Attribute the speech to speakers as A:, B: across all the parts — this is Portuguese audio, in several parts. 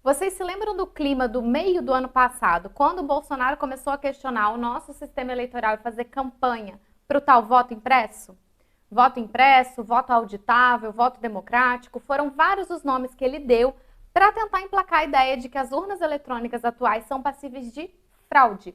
A: Vocês se lembram do clima do meio do ano passado, quando o Bolsonaro começou a questionar o nosso sistema eleitoral e fazer campanha para o tal voto impresso? Voto impresso, voto auditável, voto democrático, foram vários os nomes que ele deu para tentar emplacar a ideia de que as urnas eletrônicas atuais são passíveis de fraude.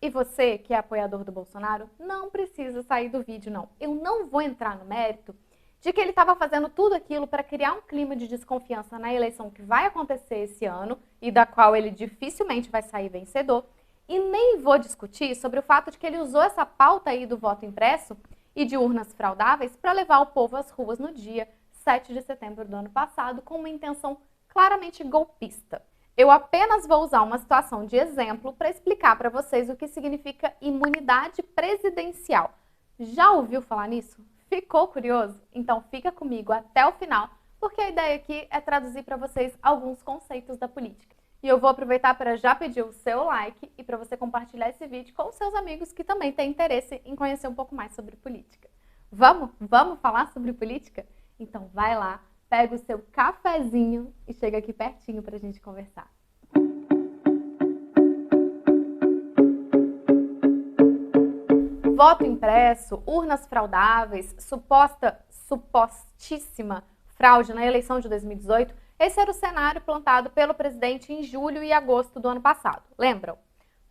A: E você, que é apoiador do Bolsonaro, não precisa sair do vídeo, não. Eu não vou entrar no mérito de que ele estava fazendo tudo aquilo para criar um clima de desconfiança na eleição que vai acontecer esse ano e da qual ele dificilmente vai sair vencedor. E nem vou discutir sobre o fato de que ele usou essa pauta aí do voto impresso e de urnas fraudáveis para levar o povo às ruas no dia 7 de setembro do ano passado com uma intenção claramente golpista. Eu apenas vou usar uma situação de exemplo para explicar para vocês o que significa imunidade presidencial. Já ouviu falar nisso? Ficou curioso? Então fica comigo até o final, porque a ideia aqui é traduzir para vocês alguns conceitos da política. E eu vou aproveitar para já pedir o seu like e para você compartilhar esse vídeo com os seus amigos que também têm interesse em conhecer um pouco mais sobre política. Vamos falar sobre política? Então vai lá, pega o seu cafezinho e chega aqui pertinho para a gente conversar. Voto impresso, urnas fraudáveis, supostíssima fraude na eleição de 2018, esse era o cenário plantado pelo presidente em julho e agosto do ano passado. Lembram?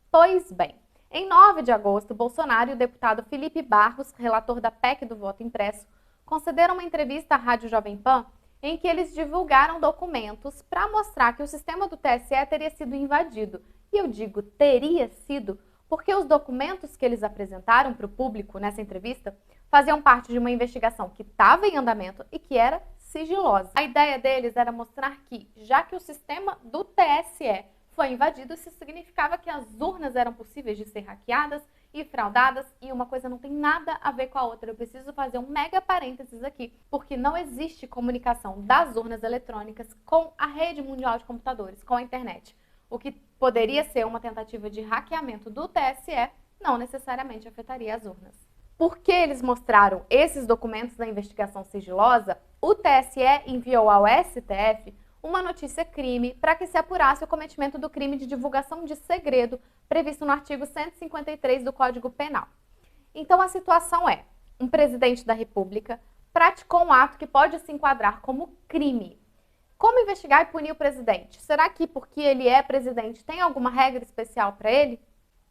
A: Pois bem, em 9 de agosto, Bolsonaro e o deputado Felipe Barros, relator da PEC do voto impresso, concederam uma entrevista à Rádio Jovem Pan em que eles divulgaram documentos para mostrar que o sistema do TSE teria sido invadido. E eu digo teria sido porque os documentos que eles apresentaram para o público nessa entrevista faziam parte de uma investigação que estava em andamento e que era sigilosa. A ideia deles era mostrar que, já que o sistema do TSE foi invadido, isso significava que as urnas eram possíveis de ser hackeadas e fraudadas, e uma coisa não tem nada a ver com a outra. Eu preciso fazer um mega parênteses aqui, porque não existe comunicação das urnas eletrônicas com a rede mundial de computadores, com a internet. O que poderia ser uma tentativa de hackeamento do TSE não necessariamente afetaria as urnas. Porque eles mostraram esses documentos da investigação sigilosa, o TSE enviou ao STF uma notícia-crime para que se apurasse o cometimento do crime de divulgação de segredo previsto no artigo 153 do Código Penal. Então a situação é, um presidente da República praticou um ato que pode se enquadrar como crime. Como investigar e punir o presidente? Será que porque ele é presidente tem alguma regra especial para ele?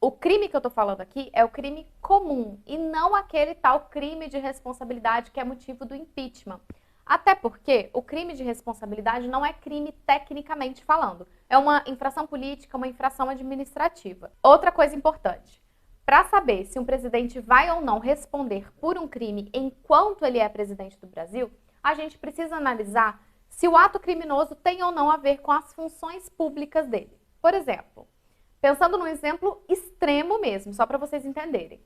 A: O crime que eu estou falando aqui é o crime comum e não aquele tal crime de responsabilidade que é motivo do impeachment. Até porque o crime de responsabilidade não é crime tecnicamente falando. É uma infração política, uma infração administrativa. Outra coisa importante. Para saber se um presidente vai ou não responder por um crime enquanto ele é presidente do Brasil, a gente precisa analisar se o ato criminoso tem ou não a ver com as funções públicas dele. Por exemplo, pensando num exemplo extremo mesmo, só para vocês entenderem.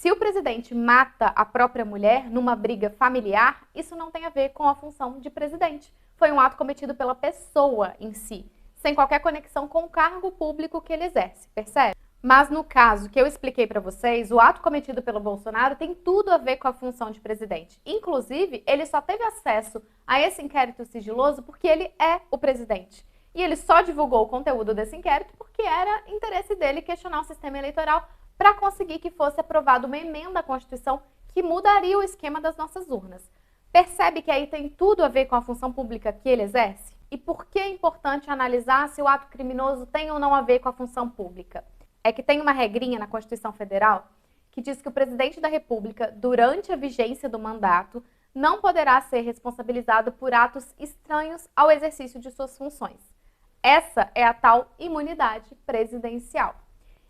A: Se o presidente mata a própria mulher numa briga familiar, isso não tem a ver com a função de presidente. Foi um ato cometido pela pessoa em si, sem qualquer conexão com o cargo público que ele exerce, percebe? Mas no caso que eu expliquei para vocês, o ato cometido pelo Bolsonaro tem tudo a ver com a função de presidente. Inclusive, ele só teve acesso a esse inquérito sigiloso porque ele é o presidente. E ele só divulgou o conteúdo desse inquérito porque era interesse dele questionar o sistema eleitoral para conseguir que fosse aprovada uma emenda à Constituição que mudaria o esquema das nossas urnas. Percebe que aí tem tudo a ver com a função pública que ele exerce? E por que é importante analisar se o ato criminoso tem ou não a ver com a função pública? É que tem uma regrinha na Constituição Federal que diz que o presidente da República, durante a vigência do mandato, não poderá ser responsabilizado por atos estranhos ao exercício de suas funções. Essa é a tal imunidade presidencial.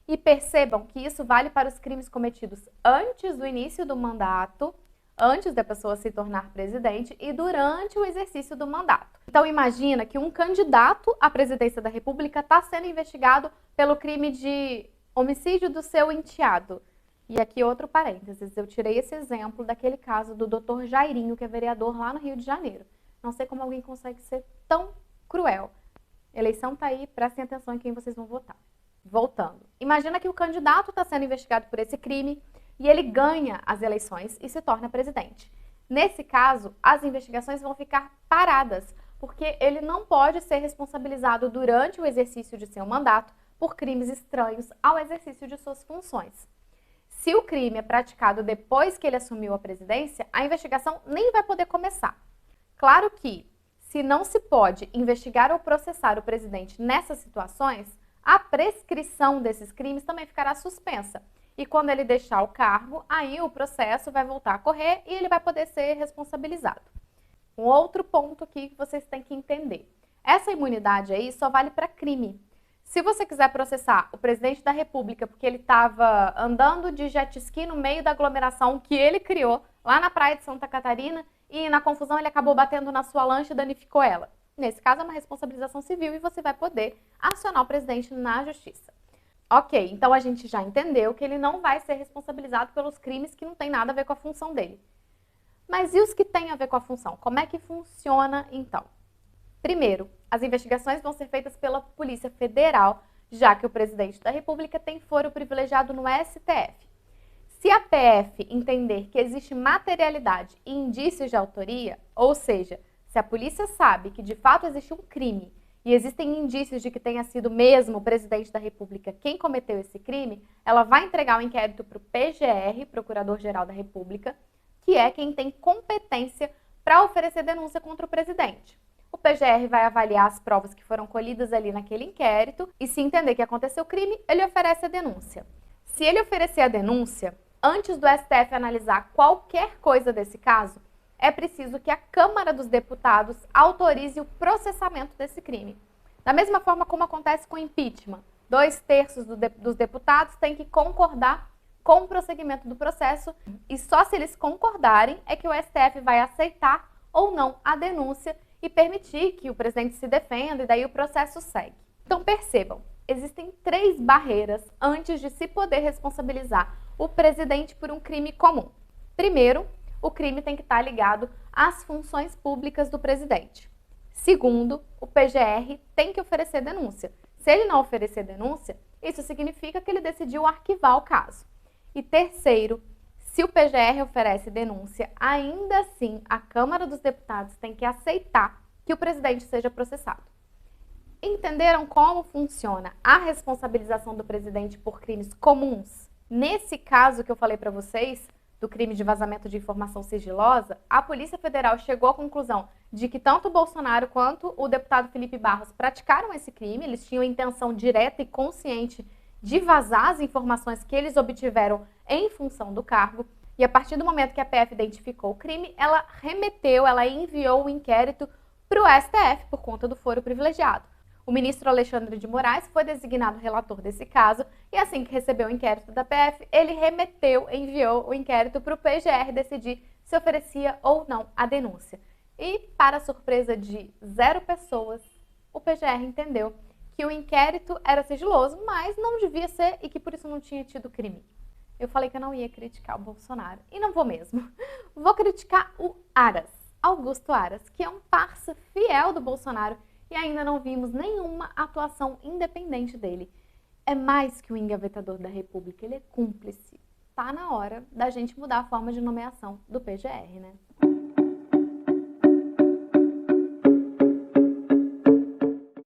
A: E percebam que isso vale para os crimes cometidos antes do início do mandato, antes da pessoa se tornar presidente e durante o exercício do mandato. Então imagina que um candidato à presidência da República está sendo investigado pelo crime de homicídio do seu enteado. E aqui outro parênteses, eu tirei esse exemplo daquele caso do Dr. Jairinho, que é vereador lá no Rio de Janeiro. Não sei como alguém consegue ser tão cruel. Eleição tá aí, prestem atenção em quem vocês vão votar. Voltando, imagina que o candidato está sendo investigado por esse crime e ele ganha as eleições e se torna presidente. Nesse caso, as investigações vão ficar paradas, porque ele não pode ser responsabilizado durante o exercício de seu mandato por crimes estranhos ao exercício de suas funções. Se o crime é praticado depois que ele assumiu a presidência, a investigação nem vai poder começar. Claro que, se não se pode investigar ou processar o presidente nessas situações, a prescrição desses crimes também ficará suspensa. E quando ele deixar o cargo, aí o processo vai voltar a correr e ele vai poder ser responsabilizado. Um outro ponto aqui que vocês têm que entender. Essa imunidade aí só vale para crime. Se você quiser processar o presidente da República porque ele estava andando de jet ski no meio da aglomeração que ele criou lá na praia de Santa Catarina e na confusão ele acabou batendo na sua lancha e danificou ela. Nesse caso é uma responsabilização civil e você vai poder acionar o presidente na justiça. Ok, então a gente já entendeu que ele não vai ser responsabilizado pelos crimes que não tem nada a ver com a função dele. Mas e os que têm a ver com a função? Como é que funciona então? Primeiro, as investigações vão ser feitas pela Polícia Federal, já que o presidente da República tem foro privilegiado no STF. Se a PF entender que existe materialidade e indícios de autoria, ou seja, se a polícia sabe que de fato existe um crime e existem indícios de que tenha sido mesmo o presidente da República quem cometeu esse crime, ela vai entregar o inquérito para o PGR, Procurador-Geral da República, que é quem tem competência para oferecer denúncia contra o presidente. O PGR vai avaliar as provas que foram colhidas ali naquele inquérito e, se entender que aconteceu o crime, ele oferece a denúncia. Se ele oferecer a denúncia, antes do STF analisar qualquer coisa desse caso, é preciso que a Câmara dos Deputados autorize o processamento desse crime. Da mesma forma como acontece com o impeachment, 2/3 dos deputados têm que concordar com o prosseguimento do processo e só se eles concordarem é que o STF vai aceitar ou não a denúncia e permitir que o presidente se defenda e daí o processo segue. Então percebam, existem 3 barreiras antes de se poder responsabilizar o presidente por um crime comum. Primeiro, o crime tem que estar ligado às funções públicas do presidente. Segundo, o PGR tem que oferecer denúncia. Se ele não oferecer denúncia, isso significa que ele decidiu arquivar o caso. E terceiro, se o PGR oferece denúncia, ainda assim a Câmara dos Deputados tem que aceitar que o presidente seja processado. Entenderam como funciona a responsabilização do presidente por crimes comuns? Nesse caso que eu falei para vocês, do crime de vazamento de informação sigilosa, a Polícia Federal chegou à conclusão de que tanto o Bolsonaro quanto o deputado Felipe Barros praticaram esse crime, eles tinham intenção direta e consciente de vazar as informações que eles obtiveram em função do cargo. E a partir do momento que a PF identificou o crime, ela enviou o inquérito para o STF por conta do foro privilegiado. O ministro Alexandre de Moraes foi designado relator desse caso e assim que recebeu o inquérito da PF, ele enviou o inquérito para o PGR decidir se oferecia ou não a denúncia. E, para surpresa de 0 pessoas, o PGR entendeu que o inquérito era sigiloso, mas não devia ser e que por isso não tinha tido crime. Eu falei que eu não ia criticar o Bolsonaro e não vou mesmo. Vou criticar o Aras, Augusto Aras, que é um parça fiel do Bolsonaro e ainda não vimos nenhuma atuação independente dele. É mais que um engavetador da República, ele é cúmplice. Tá na hora da gente mudar a forma de nomeação do PGR, né?